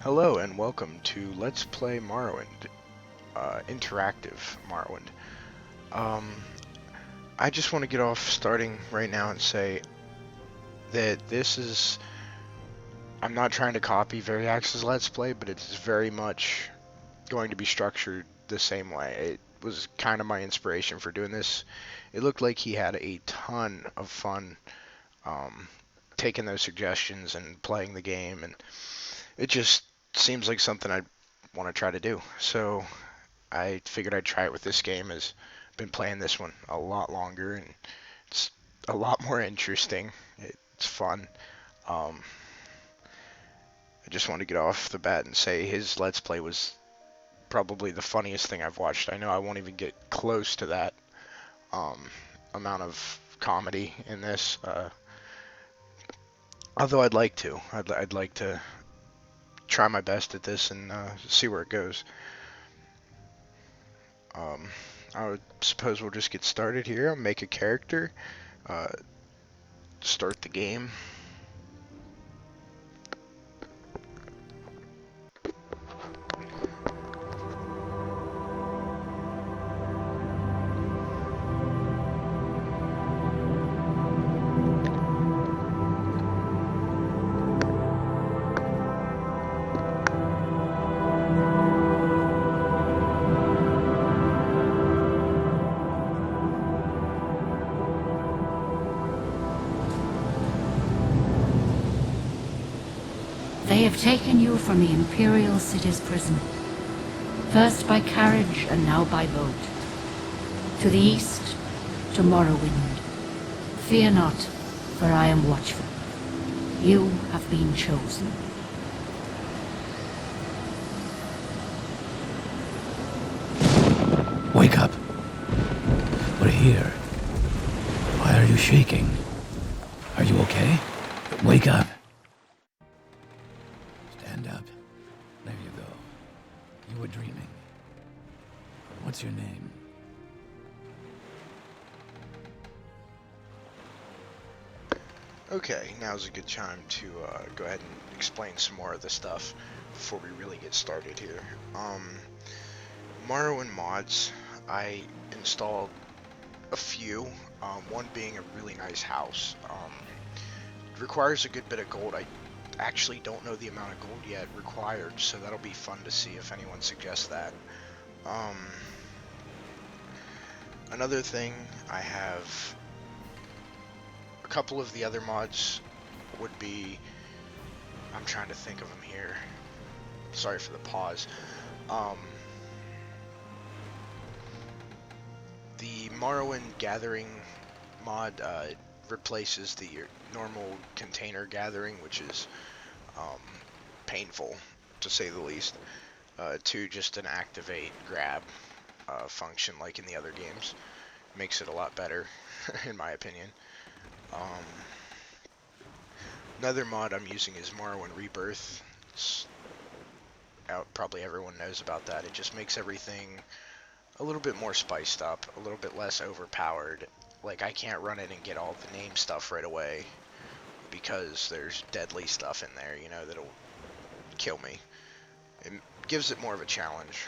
Hello and welcome to Let's Play Morrowind, interactive Morrowind. Um, I just want to get off starting right now and say that I'm not trying to copy Veriax's Let's Play, but it's very much going to be structured the same way. It was kind of my inspiration for doing this. It looked like he had a ton of fun taking those suggestions and playing the game, and it just seems like something I want to try to do. So I figured I'd try it with this game, as I've been playing this one a lot longer and it's a lot more interesting. It's fun. Um, I just want to get off the bat and say his Let's Play was probably the funniest thing I've watched. I know I won't even get close to that um, amount of comedy in this, although I'd like to. I'd like to try my best at this and see where it goes. I would suppose we'll just get started here. I'll make a character, uh, start the game. They have taken you from the Imperial City's prison, first by carriage and now by boat. To the east, to Morrowind. Fear not, for I am watchful. You have been chosen. Wake up. We're here. Why are you shaking? Are you okay? Wake up. Stand up. There you go. You were dreaming. What's your name? Okay, now's a good time to go ahead and explain some more of the stuff before we really get started here. Morrowind mods, I installed a few, one being a really nice house. It requires a good bit of gold. I actually don't know the amount of gold yet required, so that'll be fun to see if anyone suggests that. Another thing, I have a couple of the other mods would be, I'm trying to think of them here. Sorry for the pause. The Morrowind Gathering mod replaces the normal container gathering, which is painful to say the least, to just an activate grab function like in the other games. Makes it a lot better in my opinion. Another mod I'm using is Morrowind Rebirth. It's out, probably everyone knows about that. It just makes everything a little bit more spiced up, a little bit less overpowered. Like, I can't run in and get all the name stuff right away because there's deadly stuff in there, you know, that'll kill me. It gives it more of a challenge.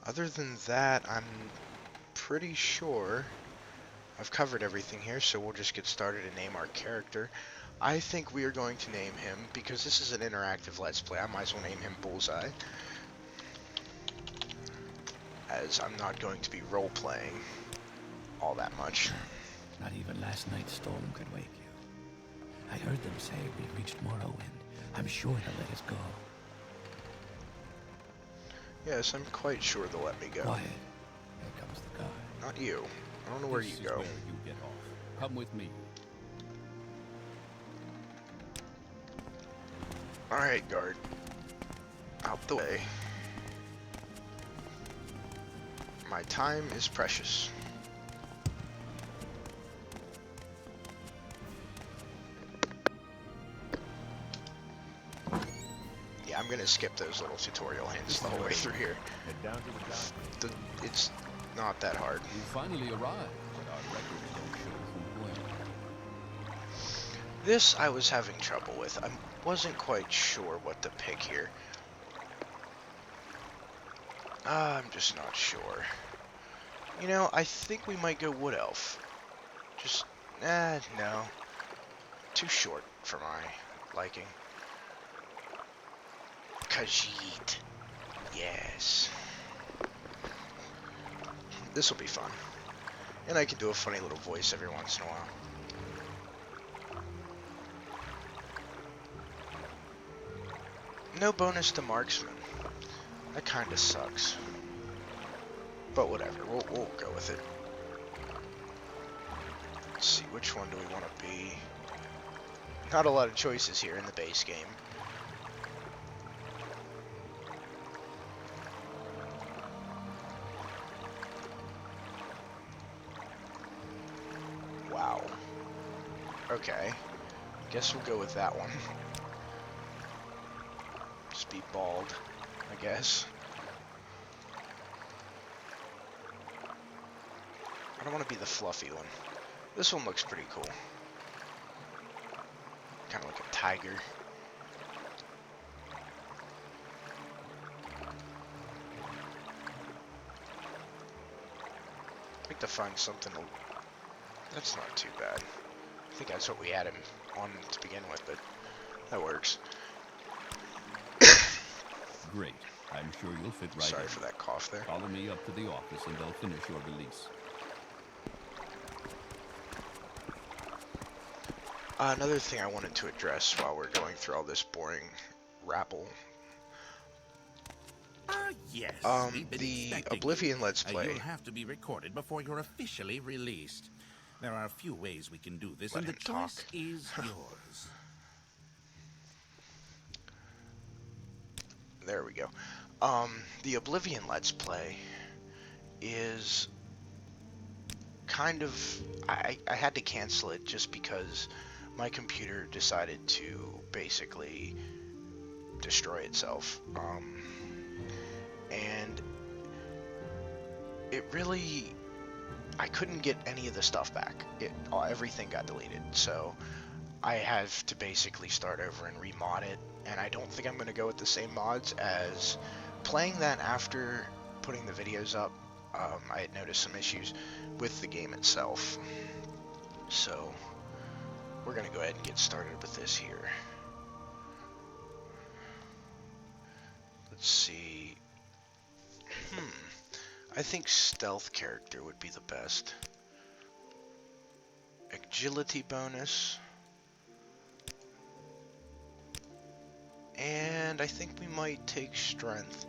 Other than that, I'm pretty sure I've covered everything here, so we'll just get started and name our character. I think we are going to name him, because this is an interactive Let's Play, I might as well name him Bullseye, as I'm not going to be role-playing all that much. Not even last night's storm could wake you. I heard them say we reached Morrowind. I'm sure they'll let us go. Yes, I'm quite sure they'll let me go. Quiet. Here comes the guard. Not you. I don't know where you go. Where you get off. Come with me. Alright, guard. Out the way. My time is precious. Yeah, I'm gonna skip those little tutorial hints the whole way through here. Head down to the dock. It's not that hard. We finally arrived, but our records don't show who went. This I was having trouble with. I wasn't quite sure what to pick here. I'm just not sure. You know, I think we might go Wood Elf. Just, no. Too short for my liking. Khajiit. Yes. This will be fun. And I can do a funny little voice every once in a while. No bonus to marksman. That kinda sucks. But whatever, we'll go with it. Let's see, which one do we want to be? Not a lot of choices here in the base game. Wow. Okay. Guess we'll go with that one. Just be bald, I guess. I don't want to be the fluffy one. This one looks pretty cool. Kind of like a tiger. I'd like to find something that's not too bad. I think that's what we had him on to begin with, but that works. Great. I'm sure you'll fit right Sorry in. for that cough there. Follow me up to the office and they'll finish your release. Another thing I wanted to address while we're going through all this boring rabble. Yes. We've been The expecting Oblivion you. Let's Play. You'll have to be recorded before you're officially released. There are a few ways we can do this, Let and the him talk. choice is yours. There we go. The Oblivion Let's Play is kind of... I had to cancel it just because my computer decided to basically destroy itself. And it really... I couldn't get any of the stuff back. Everything got deleted, so I have to basically start over and remod it, and I don't think I'm going to go with the same mods as playing that after putting the videos up. I had noticed some issues with the game itself, so we're going to go ahead and get started with this here. Let's see. I think stealth character would be the best. Agility bonus. And I think we might take strength.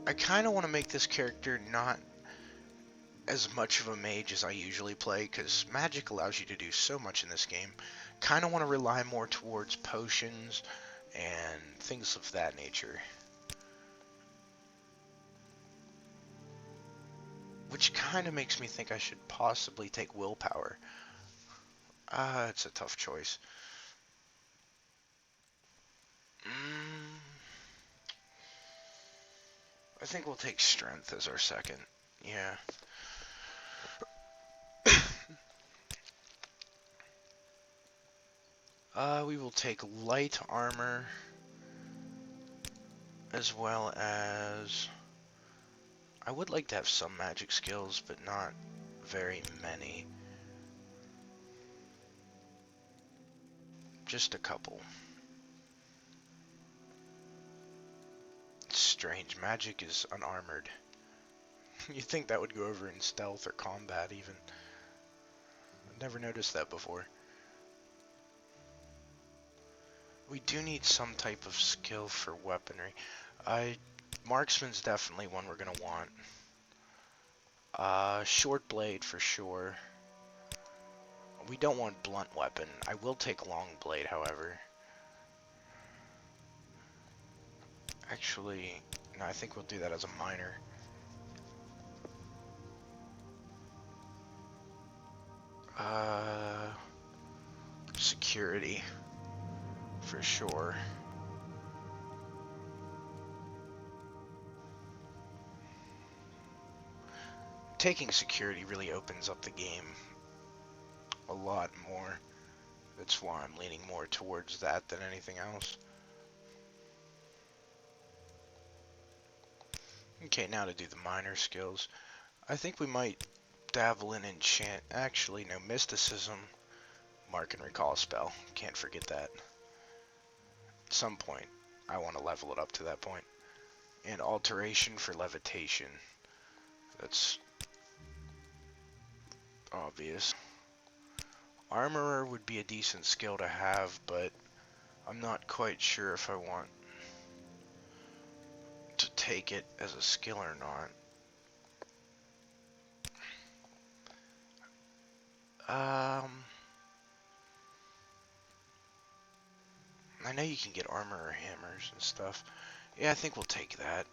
I kind of want to make this character not as much of a mage as I usually play, because magic allows you to do so much in this game. Kind of want to rely more towards potions and things of that nature. Which kind of makes me think I should possibly take willpower. It's a tough choice. I think we'll take strength as our second. Yeah. We will take light armor as well as... I would like to have some magic skills, but not very many. Just a couple. It's strange, magic is unarmored. You'd think that would go over in stealth or combat even. I've never noticed that before. We do need some type of skill for weaponry. Marksman's definitely one we're gonna want. Short blade for sure. We don't want blunt weapon. I will take long blade, however. Actually, no, I think we'll do that as a minor. Security for sure. Taking security really opens up the game a lot more. That's why I'm leaning more towards that than anything else. Okay, now to do the minor skills. I think we might dabble in enchant. Actually, no, mysticism. Mark and recall spell. Can't forget that. At some point, I want to level it up to that point. And alteration for levitation. That's obvious. Armorer would be a decent skill to have, but I'm not quite sure if I want to take it as a skill or not. I know you can get armor or hammers and stuff. Yeah, I think we'll take that.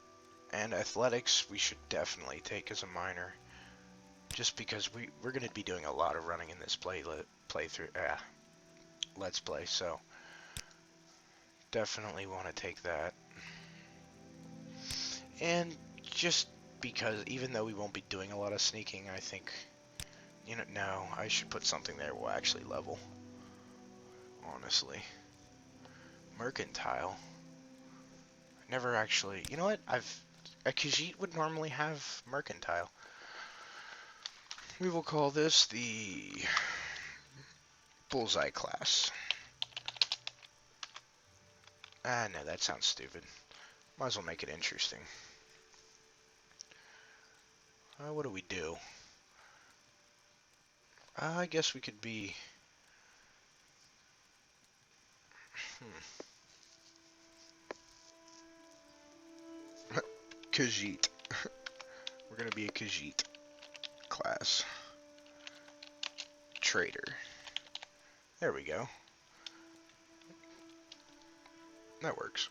And athletics, we should definitely take as a minor. Just because we're going to be doing a lot of running in this let's play, so definitely want to take that. And just because, even though we won't be doing a lot of sneaking, I think, no, I should put something there we'll actually level. Honestly. Mercantile. Never actually, you know what, a Khajiit would normally have mercantile. We will call this the Bullseye class. No, that sounds stupid. Might as well make it interesting. What do we do? I guess we could be... Khajiit. We're gonna be a Khajiit class. Trader. There we go. That works.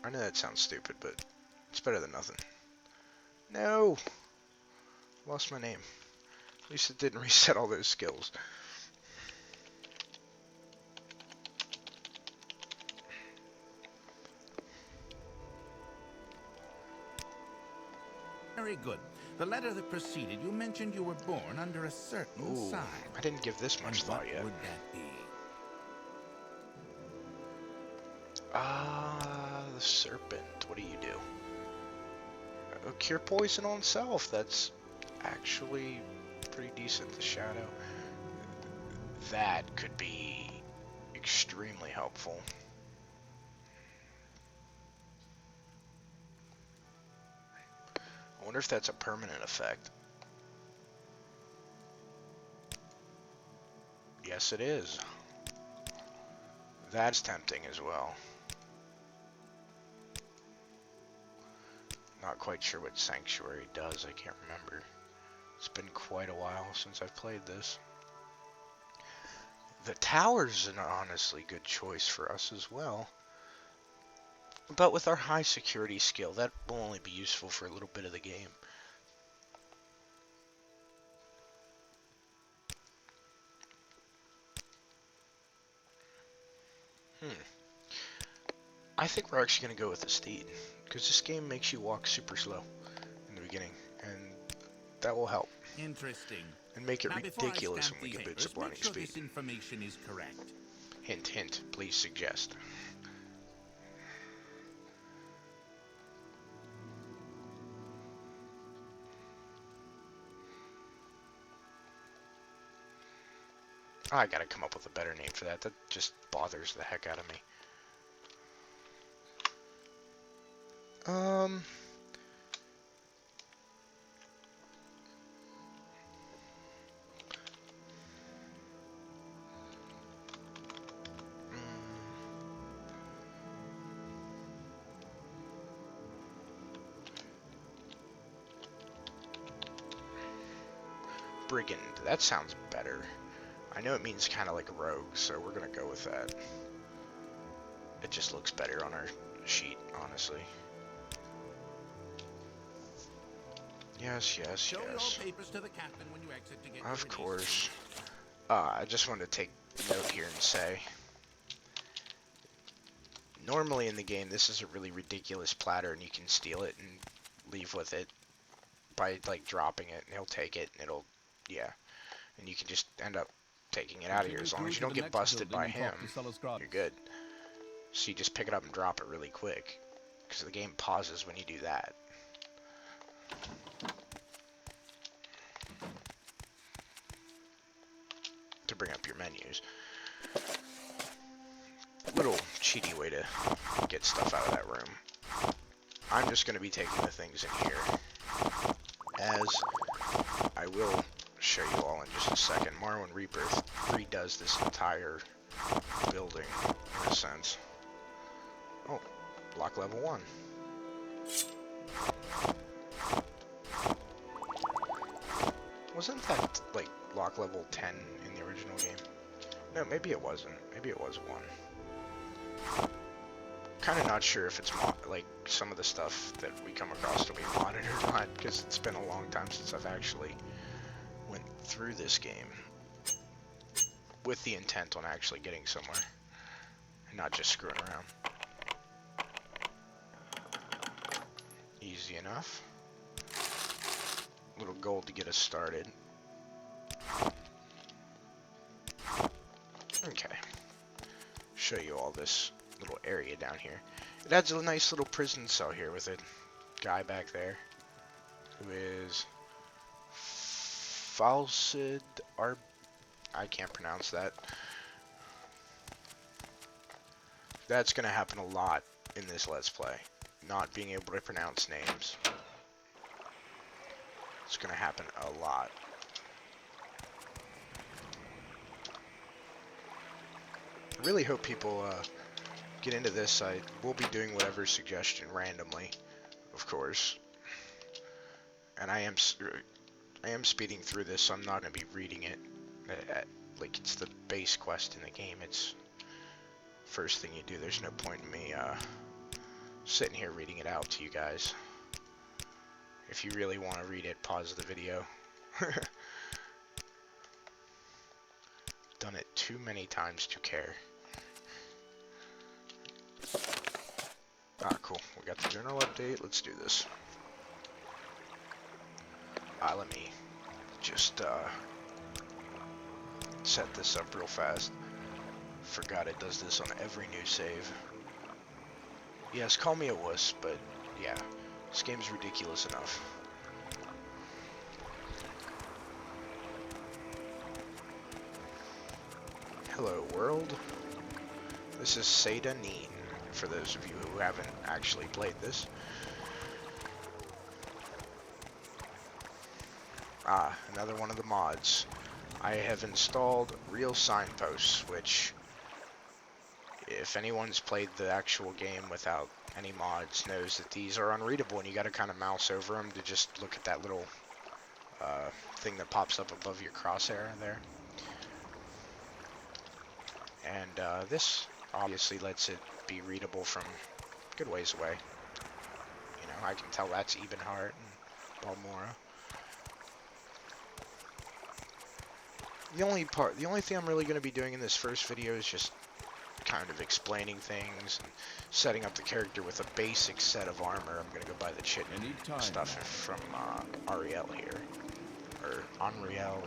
I know that sounds stupid, but it's better than nothing. No! Lost my name. At least it didn't reset all those skills. Very good. The letter that preceded, you mentioned you were born under a certain Ooh, sign. I didn't give this much And thought what yet. would that be? The serpent. What do you do? Cure poison on self. That's actually pretty decent. The shadow. That could be extremely helpful. I wonder if that's a permanent effect. Yes, it is. That's tempting as well. Not quite sure what Sanctuary does. I can't remember. It's been quite a while since I've played this. The tower's an honestly good choice for us as well. But with our high security skill, that will only be useful for a little bit of the game. I think we're actually going to go with the steed, because this game makes you walk super slow in the beginning, and that will help. Interesting. And make it Now, before I ridiculous stamp when we these get boots of papers, blinding make sure speed. this information is correct. Hint, hint, please suggest. I gotta come up with a better name for that. That just bothers the heck out of me. Brigand. That sounds better. I know it means kind of like rogue, so we're gonna go with that. It just looks better on our sheet, honestly. Yes, yes, Show yes. your papers to the captain when you exit to get Of your release. course. I just wanted to take note here and say, normally in the game, this is a really ridiculous platter, and you can steal it and leave with it by, like, dropping it, and he'll take it, and it'll, yeah. And you can just end up taking it out of here. As long as you don't get busted by him, you're good. So you just pick it up and drop it really quick, because the game pauses when you do that. To bring up your menus. Little cheaty way to get stuff out of that room. I'm just going to be taking the things in here, as I will show you all in just a second. Morrowind Rebirth redoes this entire building, in a sense. Oh, block level 1. Wasn't that, like, block level 10 in the original game? No, maybe it wasn't. Maybe it was 1. Kind of not sure if it's, like, some of the stuff that we come across will be modded or not, because it's been a long time since I've actually went through this game with the intent on actually getting somewhere, and not just screwing around. Easy enough. Little gold to get us started. Okay. Show you all this little area down here. It adds a nice little prison cell here with a guy back there who is Falsid Ar... I can't pronounce that. That's going to happen a lot in this Let's Play. Not being able to pronounce names. It's going to happen a lot. I really hope people get into this. I will be doing whatever suggestion randomly, of course. And I am speeding through this, so I'm not going to be reading it. Like, it's the base quest in the game. It's first thing you do. There's no point in me sitting here reading it out to you guys. If you really want to read it, pause the video. Done it too many times to care. Ah, cool. We got the general update. Let's do this. Let me just set this up real fast. Forgot it does this on every new save. Yes, call me a wuss, but yeah, this game's ridiculous enough. Hello, world. This is Seda Neen, for those of you who haven't actually played this. Ah, another one of the mods. I have installed real signposts, which, if anyone's played the actual game without any mods, knows that these are unreadable, and you gotta kind of mouse over them to just look at that little thing that pops up above your crosshair there. And this obviously lets it be readable from good ways away. You know, I can tell that's Ebenheart and Balmora. The only thing I'm really going to be doing in this first video is just kind of explaining things and setting up the character with a basic set of armor. I'm going to go buy the chit and stuff from Ariel here. Or Unreal.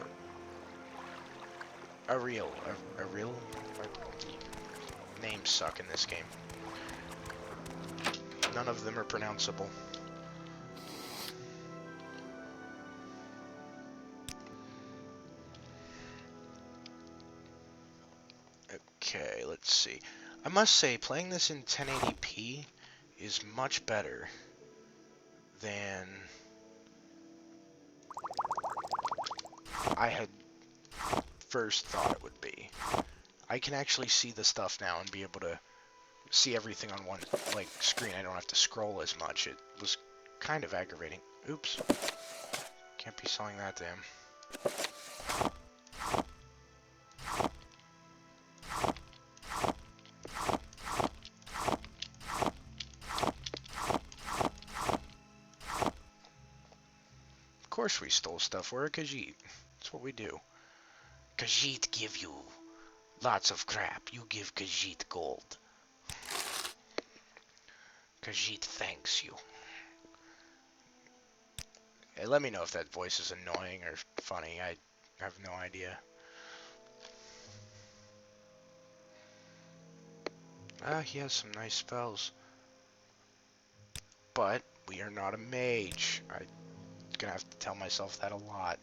Ariel. Names suck in this game. None of them are pronounceable. Okay, let's see. I must say, playing this in 1080p is much better than I had first thought it would be. I can actually see the stuff now and be able to see everything on one screen. I don't have to scroll as much. It was kind of aggravating. Oops. Can't be selling that to him. Of course we stole stuff. We're a Khajiit. That's what we do. Khajiit give you lots of crap. You give Khajiit gold. Khajiit thanks you. Hey, let me know if that voice is annoying or funny. I have no idea. He has some nice spells. But we are not a mage. I'm gonna have to tell myself that a lot.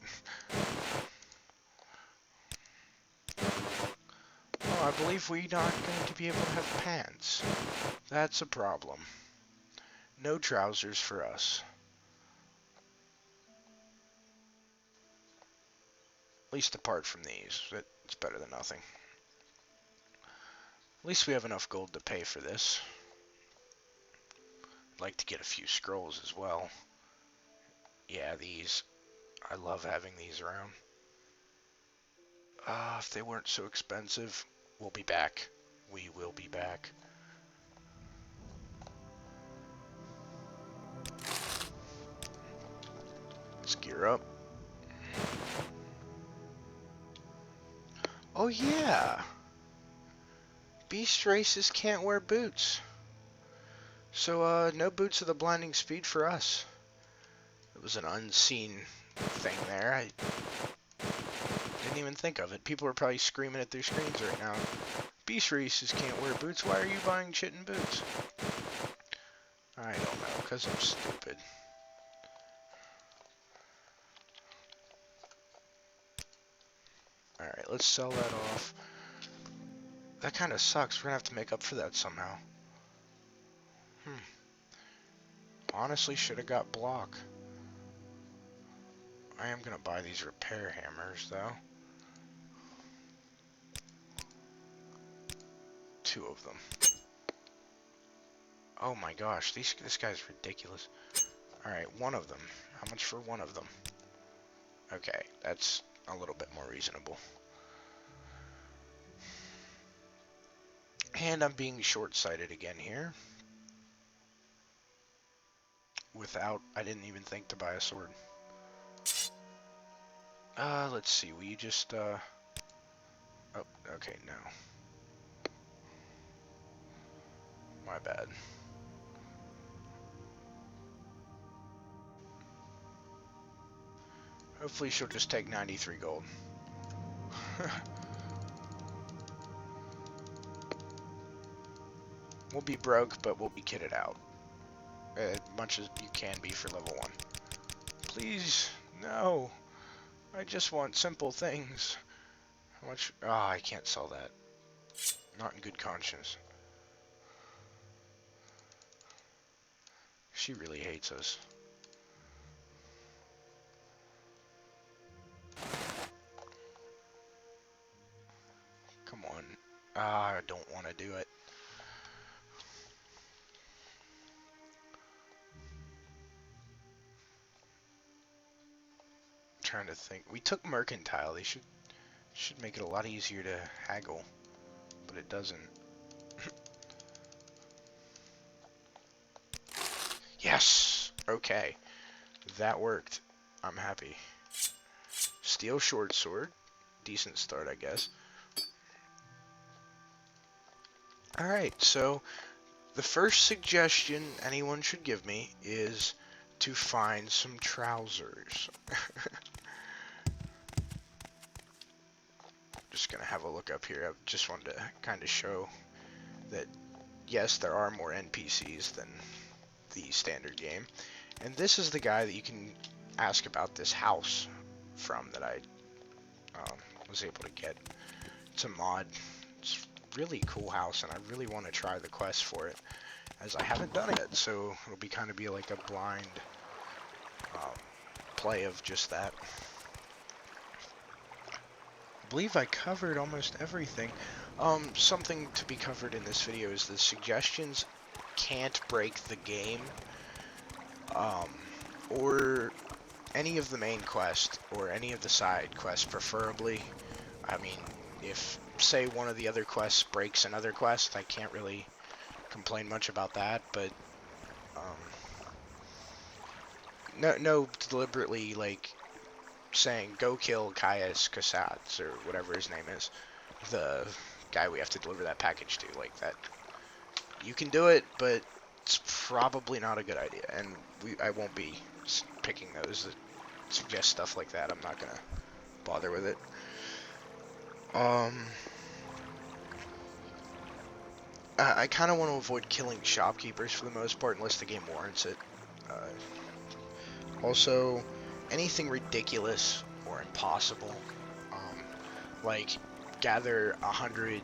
Oh, I believe we're not going to be able to have pants. That's a problem. No trousers for us. At least apart from these. It's better than nothing. At least we have enough gold to pay for this. I'd like to get a few scrolls as well. Yeah, these. I love having these around. If they weren't so expensive, we'll be back. We will be back. Let's gear up. Oh yeah! Beast races can't wear boots. So, no boots of the blinding speed for us. It was an unseen thing there. I didn't even think of it. People are probably screaming at their screens right now. Beast races can't wear boots. Why are you buying chitin boots? I don't know, because I'm stupid. Alright, let's sell that off. That kind of sucks. We're going to have to make up for that somehow. Honestly, should have got block. I am going to buy these repair hammers, though. 2 of them. Oh my gosh, this guy's ridiculous. Alright, 1 of them. How much for 1 of them? Okay, that's a little bit more reasonable. And I'm being short-sighted again here. I didn't even think to buy a sword. Let's see, will you just, oh, okay, no. My bad. Hopefully she'll just take 93 gold. We'll be broke, but we'll be kitted out. As much as you can be for level 1. Please, no. I just want simple things. How much? Ah, I can't sell that. Not in good conscience. She really hates us. Come on. I don't want to do it. I'm trying to think. We took mercantile. They should make it a lot easier to haggle, but it doesn't. Yes! Okay. That worked. I'm happy. Steel short sword. Decent start, I guess. Alright, so the first suggestion anyone should give me is to find some trousers. Just gonna have a look up here. I just wanted to kind of show that, yes, there are more NPCs than the standard game. And this is the guy that you can ask about this house from that I was able to get. It's a mod. It's a really cool house, and I really want to try the quest for it, as I haven't done it yet, so it'll be kind of be like a blind play of just that. I believe I covered almost everything. Something to be covered in this video is the suggestions can't break the game, or any of the main quest, or any of the side quests preferably. I mean, if, say, one of the other quests breaks another quest, I can't really complain much about that, but, no deliberately, like, saying, go kill Caius Casats, or whatever his name is, the guy we have to deliver that package to, like that. You can do it, but it's probably not a good idea, and I won't be picking those that suggest stuff like that. I'm not gonna bother with it. I kind of want to avoid killing shopkeepers for the most part, unless the game warrants it. Also, anything ridiculous or impossible, um, like gather 100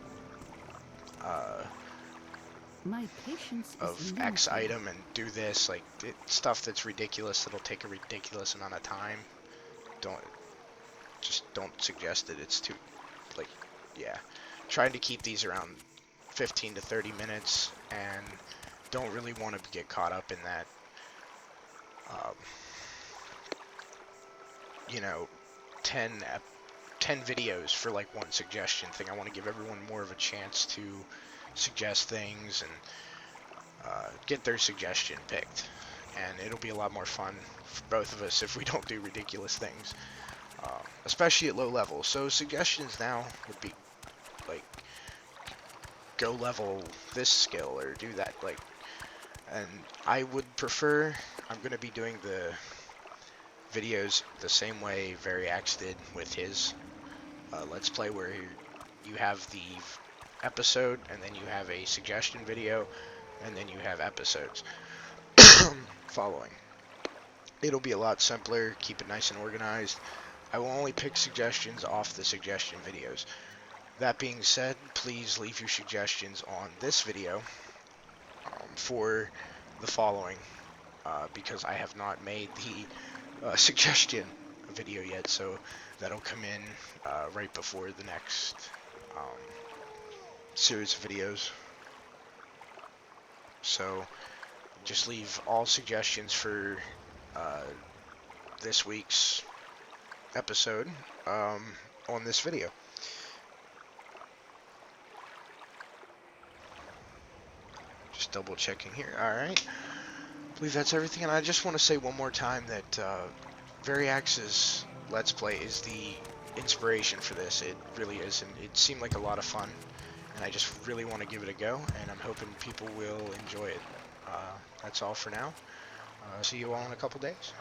My patience of is X limited. item and do this, like stuff that's ridiculous that'll take a ridiculous amount of time. Don't don't suggest it. It's too like yeah. Trying to keep these around 15 to 30 minutes, and don't really want to get caught up in that. Um, you know, 10 videos for like one suggestion thing. I want to give everyone more of a chance to suggest things and get their suggestion picked. And it'll be a lot more fun for both of us if we don't do ridiculous things, especially at low level. So suggestions now would be like, go level this skill or do that. Like, and I would prefer, I'm going to be doing the videos the same way Veriax did with his Let's Play, where you have the episode, and then you have a suggestion video, and then you have episodes following. It'll be a lot simpler, keep it nice and organized. I will only pick suggestions off the suggestion videos. That being said, please leave your suggestions on this video for the following, because I have not made the suggestion video yet, so that'll come in right before the next series of videos. So just leave all suggestions for this week's episode on this video. Just double checking here. Alright. I believe that's everything, and I just want to say one more time that Veriax's Let's Play is the inspiration for this. It really is, and it seemed like a lot of fun, and I just really want to give it a go, and I'm hoping people will enjoy it. That's all for now. See you all in a couple days.